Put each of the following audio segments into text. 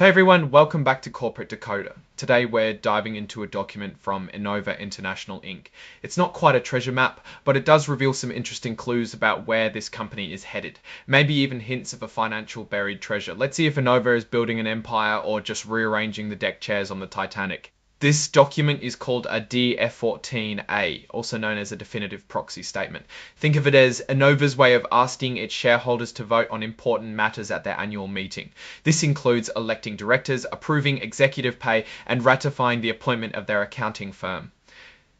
Hey everyone, welcome back to Corporate Decoder. Today we're diving into a document from Enova International Inc. It's not quite a treasure map, but it does reveal some interesting clues about where this company is headed. Maybe even hints of a financial buried treasure. Let's see if Enova is building an empire or just rearranging the deck chairs on the Titanic. This document is called a DF14A, also known as a definitive proxy statement. Think of it as Enova's way of asking its shareholders to vote on important matters at their annual meeting. This includes electing directors, approving executive pay, and ratifying the appointment of their accounting firm.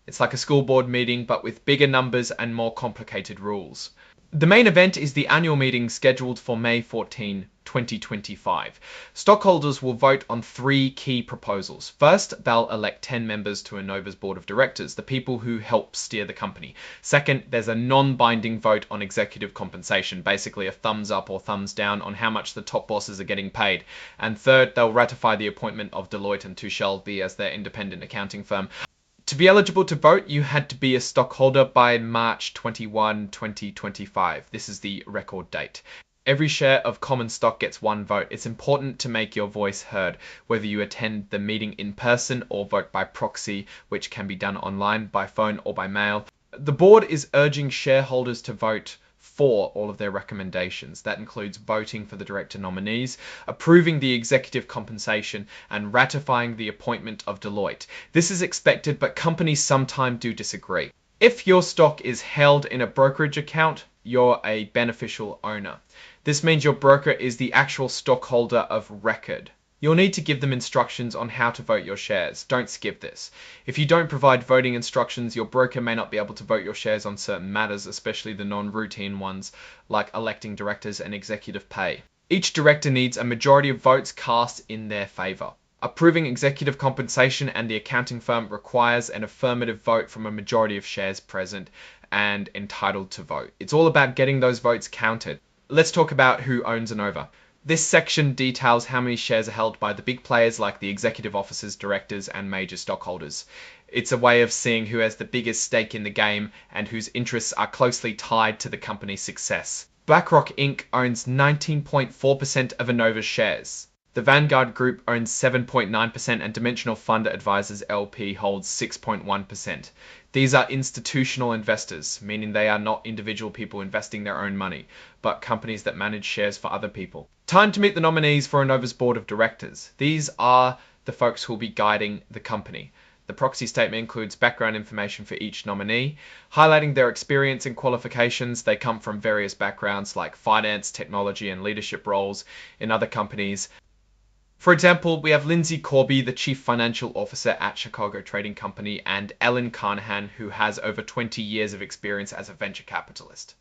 It's like a school board meeting, but with bigger numbers and more complicated rules. The main event is the annual meeting scheduled for May 14, 2025. Stockholders will vote on three key proposals. First, they'll elect 10 members to Enova's board of directors, the people who help steer the company. Second, there's a non-binding vote on executive compensation, basically a thumbs up or thumbs down on how much the top bosses are getting paid. And third, they'll ratify the appointment of Deloitte & Touche as their independent accounting firm. To be eligible to vote, you had to be a stockholder by March 21, 2025. This is the record date. Every share of common stock gets one vote. It's important to make your voice heard, whether you attend the meeting in person or vote by proxy, which can be done online, by phone, or by mail. The board is urging shareholders to vote for all of their recommendations. That includes voting for the director nominees, approving the executive compensation, and ratifying the appointment of Deloitte. This is expected, but companies sometimes do disagree. If your stock is held in a brokerage account, you're a beneficial owner. This means your broker is the actual stockholder of record. You'll need to give them instructions on how to vote your shares. Don't skip this. If you don't provide voting instructions, your broker may not be able to vote your shares on certain matters, especially the non-routine ones like electing directors and executive pay. Each director needs a majority of votes cast in their favor. Approving executive compensation and the accounting firm requires an affirmative vote from a majority of shares present and entitled to vote. It's all about getting those votes counted. Let's talk about who owns Enova. This section details how many shares are held by the big players like the executive officers, directors, and major stockholders. It's a way of seeing who has the biggest stake in the game and whose interests are closely tied to the company's success. BlackRock Inc. owns 19.4% of Enova's shares. The Vanguard Group owns 7.9% and Dimensional Fund Advisors LP holds 6.1%. These are institutional investors, meaning they are not individual people investing their own money, but companies that manage shares for other people. Time to meet the nominees for Enova's board of directors. These are the folks who will be guiding the company. The proxy statement includes background information for each nominee, highlighting their experience and qualifications. They come from various backgrounds like finance, technology, and leadership roles in other companies. For example, we have Lindsay Corby, the Chief Financial Officer at Chicago Trading Company, and Ellen Carnahan, who has over 20 years of experience as a venture capitalist.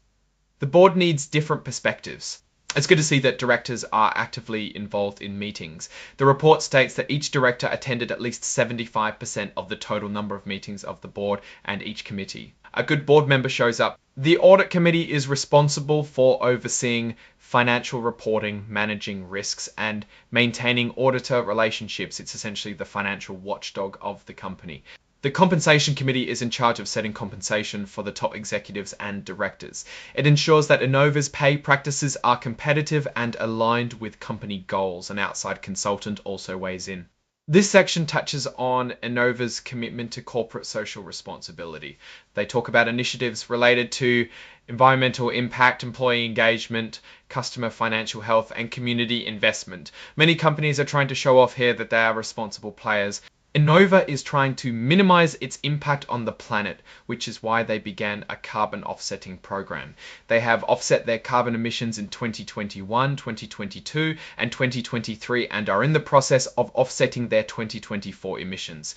The board needs different perspectives. It's good to see that directors are actively involved in meetings. The report states that each director attended at least 75% of the total number of meetings of the board and each committee. A good board member shows up. The audit committee is responsible for overseeing financial reporting, managing risks, and maintaining auditor relationships. It's essentially the financial watchdog of the company. The compensation committee is in charge of setting compensation for the top executives and directors. It ensures that Enova's pay practices are competitive and aligned with company goals. An outside consultant also weighs in. This section touches on Enova's commitment to corporate social responsibility. They talk about initiatives related to environmental impact, employee engagement, customer financial health, and community investment. Many companies are trying to show off here that they are responsible players. Enova is trying to minimize its impact on the planet, which is why they began a carbon offsetting program. They have offset their carbon emissions in 2021, 2022, and 2023 and are in the process of offsetting their 2024 emissions.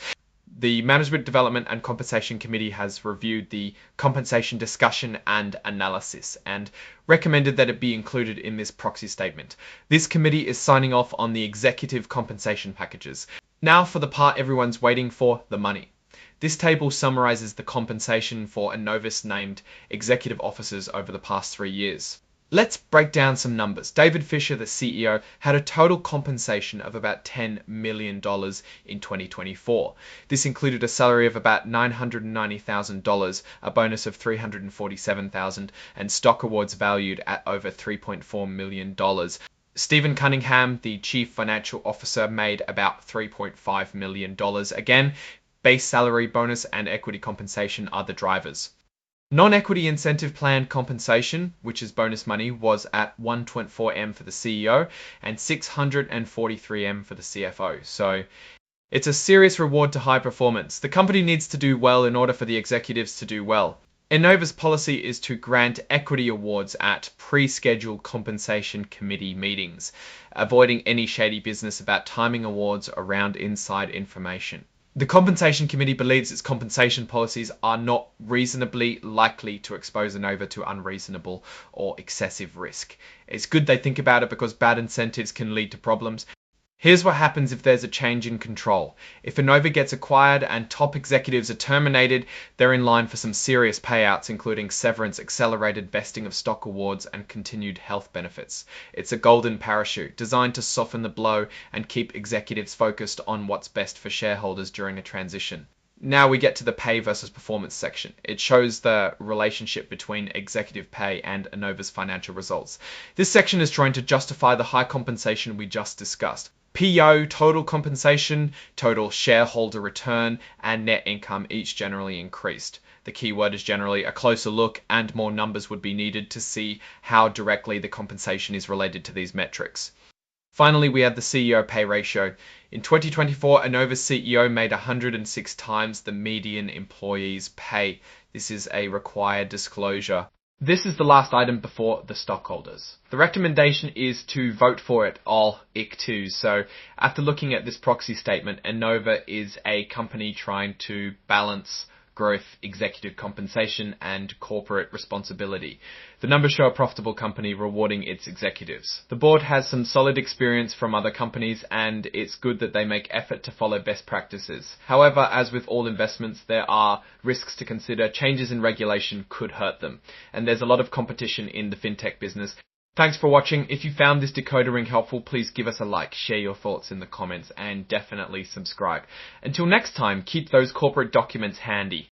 The Management Development and Compensation Committee has reviewed the compensation discussion and analysis and recommended that it be included in this proxy statement. This committee is signing off on the executive compensation packages. Now for the part everyone's waiting for, the money. This table summarizes the compensation for Enova's named executive officers over the past 3 years. Let's break down some numbers. David Fisher, the CEO, had a total compensation of about $10 million in 2024. This included a salary of about $990,000, a bonus of $347,000, and stock awards valued at over $3.4 million. Stephen Cunningham, the chief financial officer, made about $3.5 million. Again, base salary, bonus, and equity compensation are the drivers. Non-equity incentive plan compensation, which is bonus money, was at 1.4M for the CEO and 643M for the CFO. So it's a serious reward to high performance. The company needs to do well in order for the executives to do well. Ennova's policy is to grant equity awards at pre-scheduled compensation committee meetings, avoiding any shady business about timing awards around inside information. The compensation committee believes its compensation policies are not reasonably likely to expose Enova to unreasonable or excessive risk. It's good they think about it because bad incentives can lead to problems. Here's what happens if there's a change in control. If Enova gets acquired and top executives are terminated, they're in line for some serious payouts, including severance, accelerated vesting of stock awards, and continued health benefits. It's a golden parachute designed to soften the blow and keep executives focused on what's best for shareholders during a transition. Now we get to the pay versus performance section. It shows the relationship between executive pay and Ennova's financial results. This section is trying to justify the high compensation we just discussed. PO, total compensation, total shareholder return, and net income each generally increased. The keyword is generally a closer look, and more numbers would be needed to see how directly the compensation is related to these metrics. Finally, we have the CEO pay ratio. In 2024, Ennova's CEO made 106 times the median employee's pay. This is a required disclosure. This is the last item before the stockholders. The recommendation is to vote for it, all IC2. So after looking at this proxy statement, Enova is a company trying to balance growth, executive compensation, and corporate responsibility. The numbers show a profitable company rewarding its executives. The board has some solid experience from other companies, and it's good that they make effort to follow best practices. However, as with all investments, there are risks to consider. Changes in regulation could hurt them, and there's a lot of competition in the fintech business. Thanks for watching. If you found this decodering helpful, please give us a like, share your thoughts in the comments, and definitely subscribe. Until next time, keep those corporate documents handy.